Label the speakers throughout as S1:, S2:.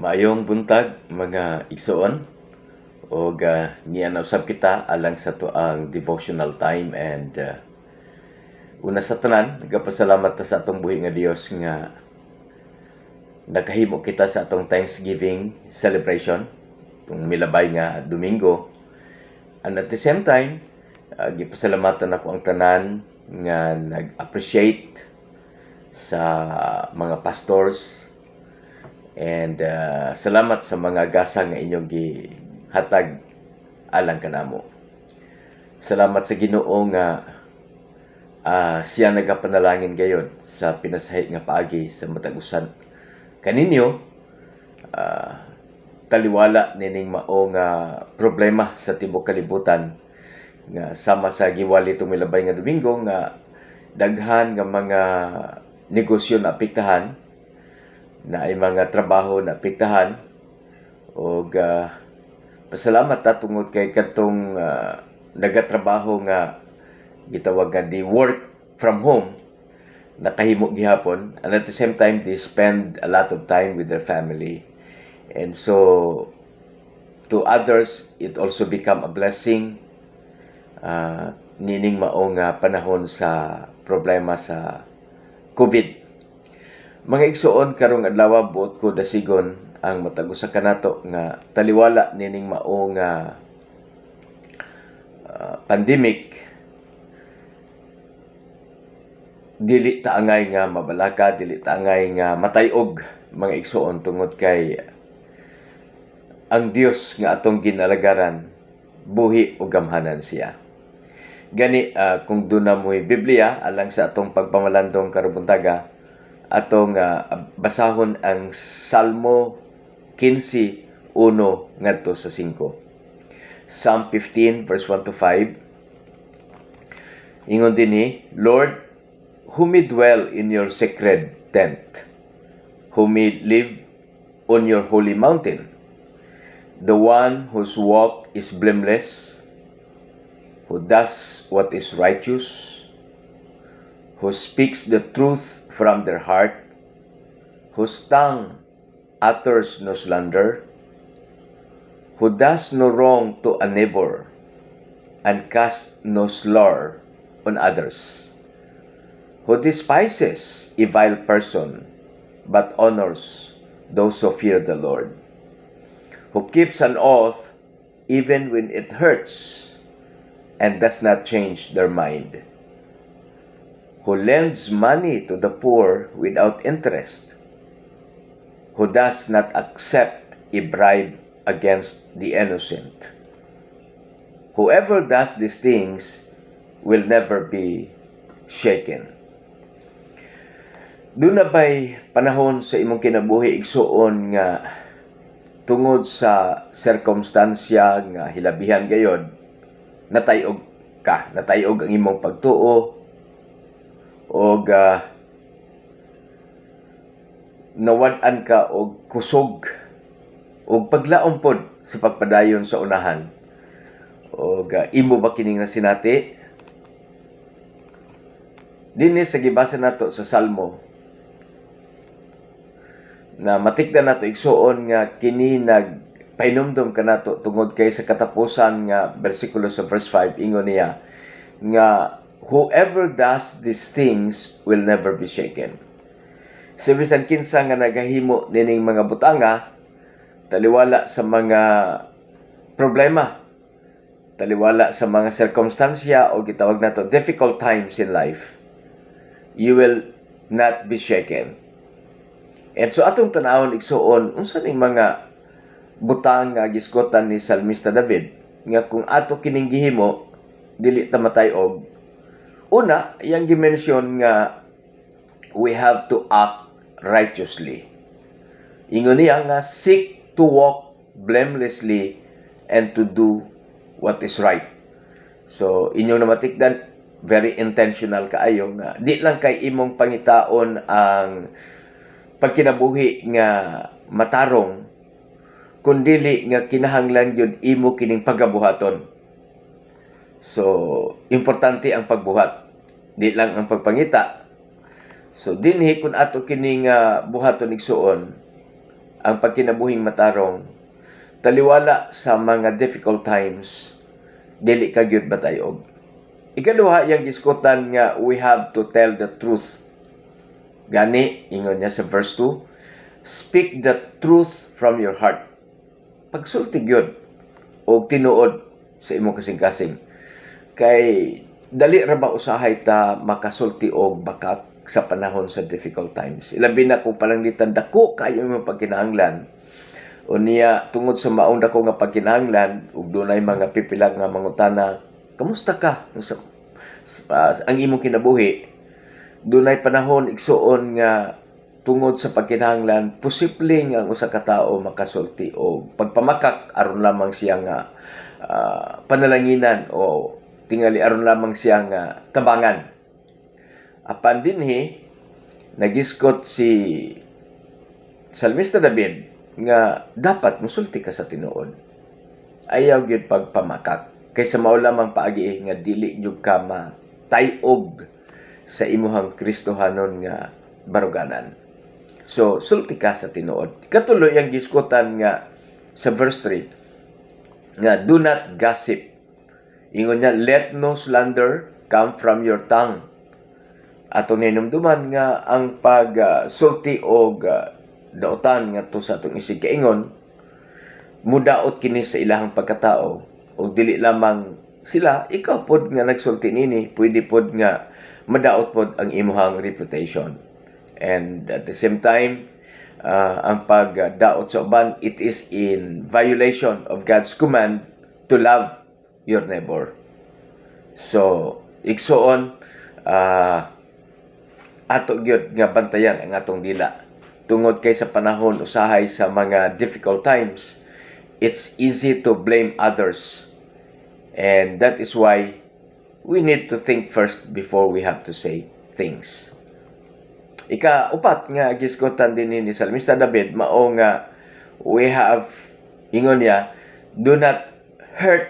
S1: Maayong buntag mga igsoon o niya usab kita alang sa tuang devotional time and una sa tanan nagapasalamat ta sa atong buhi nga Dios nga nakahimo kita sa atong Thanksgiving celebration kung milabay nga Domingo, and at the same time gipasalamatan ako ang tanan nga nag-appreciate sa mga pastors. And salamat sa mga gasa nga inyong gihatag alang kanamo. Salamat sa Ginoo nga siya nagapanalangin gayud sa pinasahi nga paagi sa matag usan kaninyo. Taliwala nining mao nga problema sa tibuok kalibutan nga sama sa giwali tumilabay nga Domingo nga daghan nga mga negosyo na apektahan, na ay mga trabaho na apektahan, o pasalamat ta tungod kay katong nagatrabaho nga gitawag nga di work from home nakahimo gihapon, and at the same time they spend a lot of time with their family, and so to others it also become a blessing nining mao nga panahon sa problema sa COVID. Mga igsuon, karong adlaw buot ko dasigon ang matag usa kanato nga taliwala nining mao nga pandemic. Dili ta angay nga mabalaka, dili ta angay nga matay-og mga igsuon, tungod kay ang Dios nga atong ginalagaran buhi ug gamhanan siya. Gani kung duna mo'y Biblia alang sa atong pagpamalandong karubuntaga, atong basahon ang Salmo 15:1 ngadto sa 5. Psalm 15 verse 1 to 5. Ingon dinhi, Lord, who may dwell in your sacred tent, who may live on your holy mountain, the one whose walk is blameless, who does what is righteous, who speaks the truth from their heart, whose tongue utters no slander, who does no wrong to a neighbor, and casts no slur on others, who despises a vile person, but honors those who fear the Lord, who keeps an oath even when it hurts, and does not change their mind, who lends money to the poor without interest, who does not accept a bribe against the innocent. Whoever does these things will never be shaken. Doon na ba'y panahon sa imong kinabuhi igsuon nga tungod sa sirkumstansya nga hilabihan gayod, natayog ang imong pagtuo, o nawan-an ka og kusog og paglaom pod sa pagpadayon sa unahan, o imo ba kining nasinati? Dinhi sa gibasa nato sa Salmo na matikdan nato igsuon nga kini nagpahinumdom kanato tungod kay sa katapusan nga bersikulo sa verse 5, ingon niya nga whoever does these things will never be shaken. So bisan kinsa nga nagahimo nining mga butanga, taliwala sa mga problema, taliwala sa mga circumstansya o gitawag nato difficult times in life, you will not be shaken. And so atong tanawon igsuon, unsa ning mga butang nga gisgotan ni Salmista David nga kung ato kining gihimo dili ta matay-og. Una, iyang gimension nga we have to act righteously. Ingon niya nga seek to walk blamelessly and to do what is right. So inyong namatikdan, very intentional kaayo nga di lang kay imong pangitaon ang pagkinabuhi nga matarong, kundili nga kinahanglan yun imo kining pagabuhaton. So importante ang pagbuhat, di lang ang pagpangita. So dinhi kun ato kining buhaton igsuon, ang pagkinabuhing matarong, taliwala sa mga difficult times, dili ka gyud matayog. Ikaduha, yang giskutan nga we have to tell the truth. Gani, ingon niya sa verse 2, speak the truth from your heart. Pagsulti gyud o tinuod sa imong kasing-kasing. Kay dali ra ba usahay ta makasulti og bakat sa panahon sa difficult times. Ilabi na kung palanglitan dako kayo imong pagkinahanglan. Unya tungod sa maong dako nga pagkinahanglan ug dunay mga pipila nga mangutana, kamusta ka? Ang imong kinabuhi, dunay panahon igsuon nga tungod sa pagkinahanglan posibleng ang usa ka tawo makasulti o pagpamakak aron lamang siya nga panalanginan o tingali aron lamang siya nga tabangan. Apan dinhi nagiskot si Salmista David nga dapat musulti ka sa tinuod. Ayaw gyud pagpamakak kaysa mao lamang paagi nga dili gyud ka matayog sa imuhang Kristohanon nga baruganan. So, sulti ka sa tinuod. Katuloy ang giskutan nga sa verse 3 nga do not gossip. Ingon niya, let no slander come from your tongue. Ato ninumduman nga ang pag-sulti o daotan nga to sa atong isig kaingon, mudaot kini sa ilahang pagkatao o dili lamang sila, ikaw pod nga nagsulti nini, pwede pod nga madaot pod ang imuhang reputation. And at the same time, ang pagdaot sa uban, it is in violation of God's command to love your neighbor. So, igsuon, ato gyud nga bantayan ang atong dila. Tungod kay sa panahon usahay sa mga difficult times, it's easy to blame others. And that is why we need to think first before we have to say things. Ika-upat nga giskutan din ni Salmista David, mao nga we have, ingon niya, do not hurt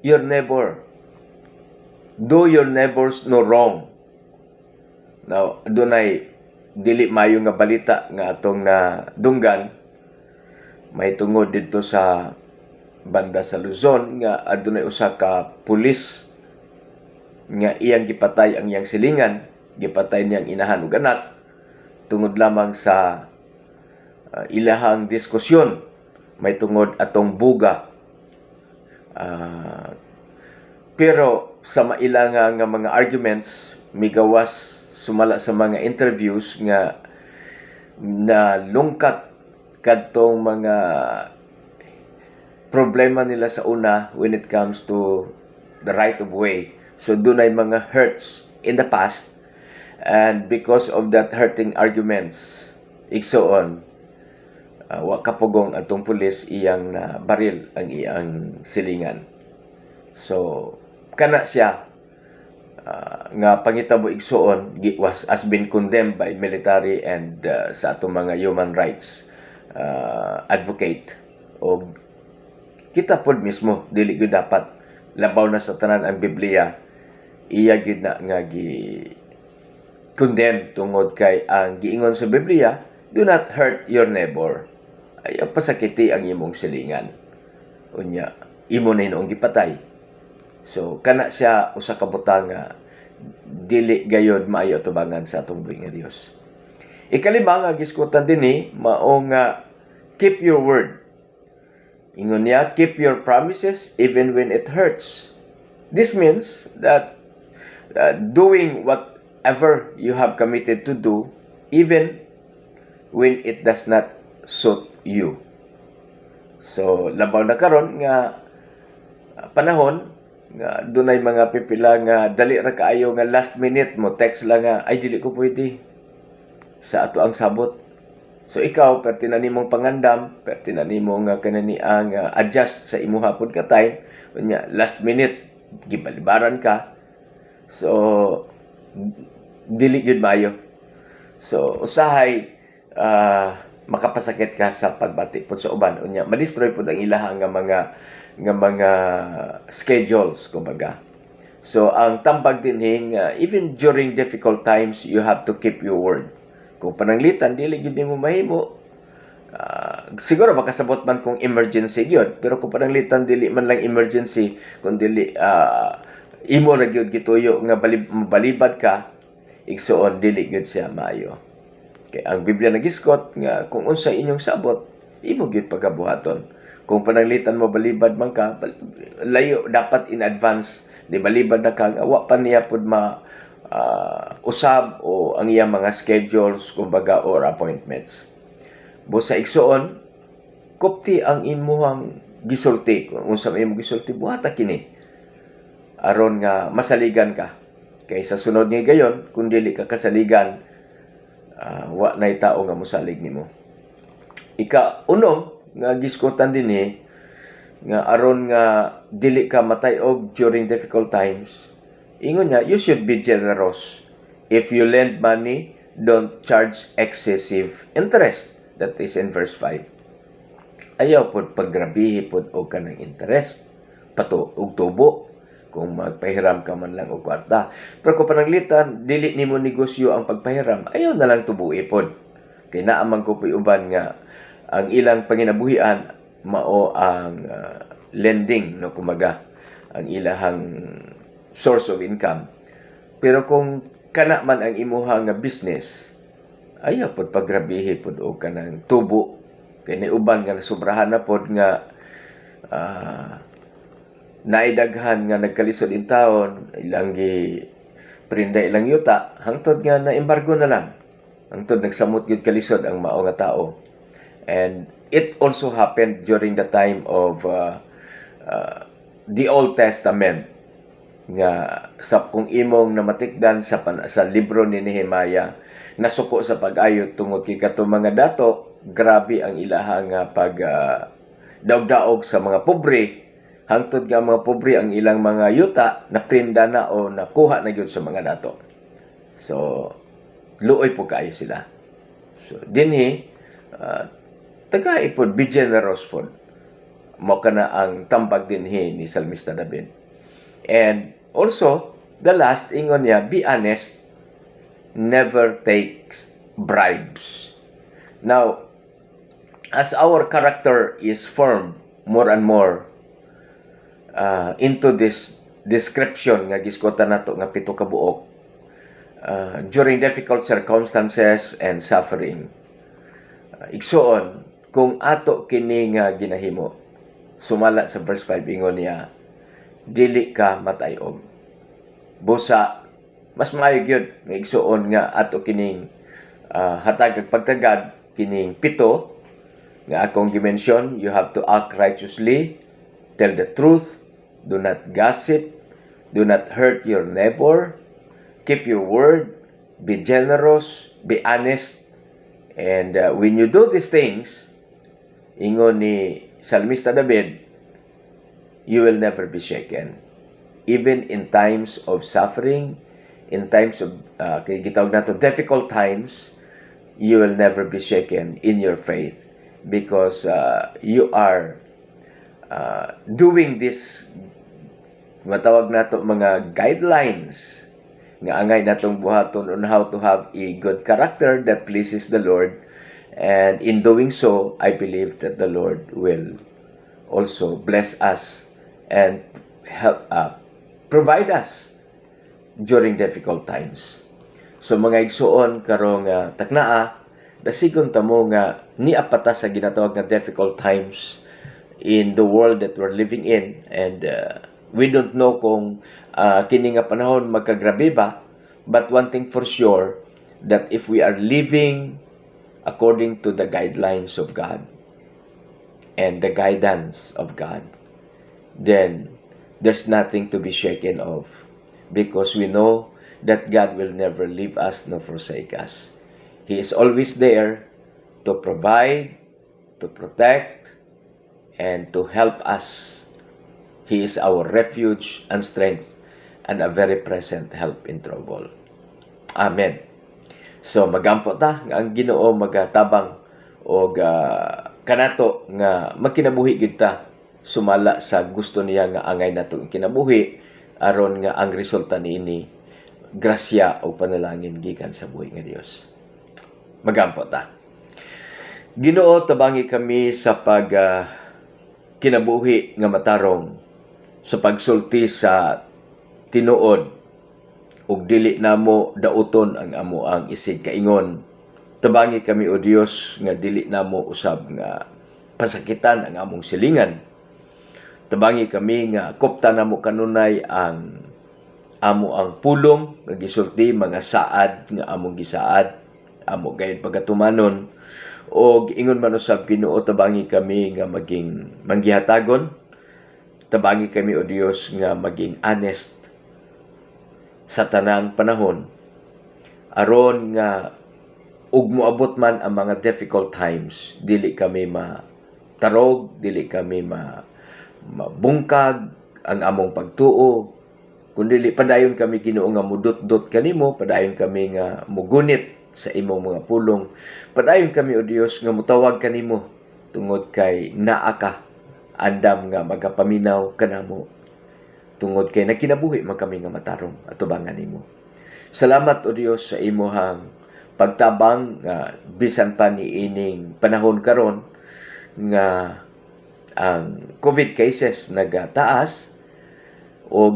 S1: your neighbor. Do your neighbors no wrong. Now, dunay dili mayo nga balita nga atong na dunggan, may tungod dito sa banda sa Luzon nga adunay usa ka pulis nga iyang gipatay ang iyang silingan, gipatay niyang inahan ug anak tungod lamang sa ilahang diskusyon, may tungod atong buga. Pero sa mailanga nga mga arguments, migawas sumala sa mga interviews nga na lungkat kadtong mga problema nila sa una when it comes to the right of way. So dunay mga hurts in the past, and because of that hurting arguments, igsuon, wa kapugong atong pulis iyang na baril ang iyang silingan. So kana siya nga pangitabo igsuon has been condemned by military and sa atong mga human rights advocate. O kita pod mismo dili gyud dapat labaw na sa tanan ang Biblia, iya gyud na nga condemn tungod kay ang giingon sa Biblia, do not hurt your neighbor. Ayaw pasakiti ang imong silingan. Unya, imo na inoong gipatay. So, kana siya usa ka butang nga dili gayod maayo tubangan sa atong buhi nga Dios. Ikalima nga giskutan dinhi mao nga keep your word. Ingon niya, keep your promises even when it hurts. This means that doing whatever you have committed to do, even when it does not suit you. So, labaw na karon nga panahon nga dunay mga pipila nga dali ra kaayo nga last minute mo text lang nga ay dili ko pwede sa ato ang sabot. So ikaw perti na nimong pangandam, perti na nimong kanani ang adjust sa imuha pod ka time, unya last minute gibalibaran ka. So dili gyud maayo. So usahay makapasakit ka sa pagbati pod sa uban, unya ma-destroy pod ang ilaha nga mga schedules kumbaga. So ang tambag dinhi nga even during difficult times you have to keep your word. Kung pananglitan dili gyud nimo mahimo, Siguro makasabot man kung emergency gyud, pero kung pananglitan dili man lang emergency, kung dili imo ra gyud gituyo nga mabalibad ka, igsuon dili gyud siya maayo. Kay ang Biblia nagiskot nga kung unsa inyong sabot, imo gyud pagabuhaton. Kung pananglitan mo balibad man ka, layo dapat in advance di balibad na ka, wa pa niya pud usab o ang iyang mga schedules kumbaga or appointments. Busa igsuon, kupti ang imuhang gisulti. Kung unsa may imong gisulti, buhata kini aron nga masaligan ka. Kay sa sunod nga gayon, kung dili ka kasaligan, wa nay tao nga mosalig nimo. Ika-unom nga giskutan dinhi nga aron nga dili ka matayog during difficult times. Ingon niya, you should be generous. If you lend money, don't charge excessive interest. That is in verse 5. Ayaw pod paggrabihi pod og kanang interest. Pato og tubo kung magpahiram ka man lang og kwarta. Pero kung pananglitan, dili nimo negosyo ang pagpahiram, ayaw na lang tubuhi pod. Kay naa man ko uban nga ang ilang panginabuhian mao ang lending, no, kumaga ang ilahang source of income. Pero kung kana man ang imuha nga business, ayaw pod paggrabihi pod og kanang tubo. Kay ni uban nga sobrahan na pod nga naidaghan nga nagkalisod in taon, ilang prinda ilang yuta, hangtod nga na embargo na lang. Hangtod nagsamot gyud kalisod ang mao nga tao. And it also happened during the time of the Old Testament nga sa kung imong namatikdan sa libro ni Nehemiah, nasuko sa pag-ayo tungod kay kadtong mga dato, grabe ang ilahang pag daog-daog sa mga pobre, hangtod nga mga pobre ang ilang mga yuta naprinda na o nakuha na gyud sa mga dato. So luoy po kayo sila. So dinhi tagay pod, be generous pod. Mo kana ang tambag dinhi ni Salmista David. And also, the last ingon niya, be honest, never takes bribes. Now, as our character is formed more and more into this description nga giskotan nato nga pito ka buok during difficult circumstances and suffering, igsuon kung ato kini nga ginahimo, sumala sa verse 5 ingon niya, dili ka matayog. Busa mas maayo gyud nga igsuon nga ato kining hatag ug pagtagad kining pito nga akong gimension. You have to act righteously, tell the truth, do not gossip, do not hurt your neighbor, keep your word, be generous, be honest. And when you do these things, ingon ni Salmista David, you will never be shaken. Even in times of suffering, in times of gitawag nato difficult times, you will never be shaken in your faith because you are doing this, matawag nato mga guidelines nga angay natong buhaton on how to have a good character that pleases the Lord. And in doing so, I believe that the Lord will also bless us and help provide us during difficult times. So mga igsuon karong taknaa, dasigon ta mo nga niapata sa ginatawag nga difficult times in the world that we're living in, and we don't know kung kini nga panahon magkagrabe ba, but one thing for sure, that if we are living according to the guidelines of God and the guidance of God, then there's nothing to be shaken of, because we know that God will never leave us nor forsake us. He is always there to provide, to protect, and to help us. He is our refuge and strength and a very present help in trouble. Amen. So magampo ta nga ang Ginoo magatabang og kanato nga magkinabuhi gid ta sumala sa gusto niya nga angay nato kinabuhi, aron nga ang resulta niini grasya o panalangin gikan sa buhi nga Dios. Magampo ta. Ginoo, tabangi kami sa kinabuhi nga matarong sa pagsulti sa tinuod ug dili namo dauton ang amo ang isig kaingon. Tabangi kami o Dios nga dili namo usab nga pasakitan ang among silingan. Tabangi kami nga kopta namo kanunay ang amo ang pulong nga gisulti mga saad nga among gisaad, amo gayud pagatumanon, o ingon man usab Ginoo, tabangi kami nga maging manggihatagon. Tabangi kami o Dios nga maging honest sa tanang panahon aron nga ug moabot man ang mga difficult times, dili kami matarog, dili kami mabungkag ang among pagtuo, kundi padayon kami Ginoo nga mudot-dot kanimo, padayon kami nga mugunit sa imong mga pulong. Padayon kami o Dios nga mutawag kanimo tungod kay naa ka andam nga magapaminaw kanamo. Tungod kay nakinabuhi man kami nga matarong at tubangan nimo. Salamat o Dios sa imong pagtabang nga bisan pa ni ining panahon karon nga ang COVID cases nagataas, o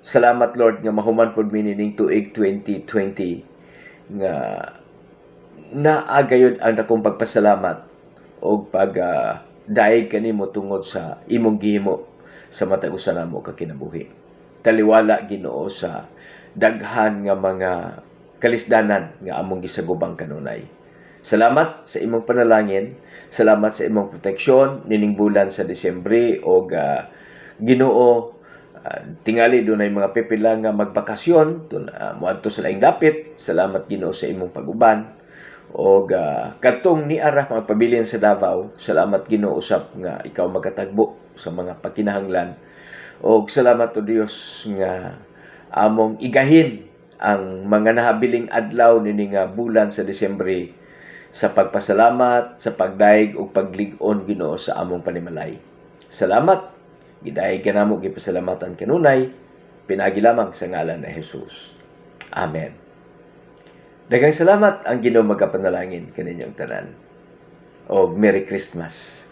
S1: salamat Lord nga mahuman pod mi ning tuig 2020 nga naagayod ang akong pagpasalamat o daig kanimo tungod sa imong gihimo sa matag usa namo ka kinabuhi. Taliwala Ginoo sa daghan nga mga kalisdanan nga among gisagubang kanunay. Salamat sa imong panalangin, salamat sa imong proteksyon nining bulan sa Disyembre, o Ginoo, tingali dunay mga pipila nga magbakasyon moadto sa laing dapit. Salamat Ginoo sa imong pag-uban, o kadtong ni ara magpabilin sa Davao. Salamat Ginoo usab nga ikaw magatagbo sa mga pagkinahanglan, o salamat o Dios nga among igahin ang mga nahabiling adlaw nini nga bulan sa Disyembre sa pagpasalamat, sa pagdaig ug paglig-on Ginoo sa among panimalay. Salamat, gidaig kanamo gipasalamatan kanunay, pinaagi lamang sa ngalan ni Jesus. Amen. Daghang salamat ang Ginoo magapanalangin kaninyong tanan. O Merry Christmas.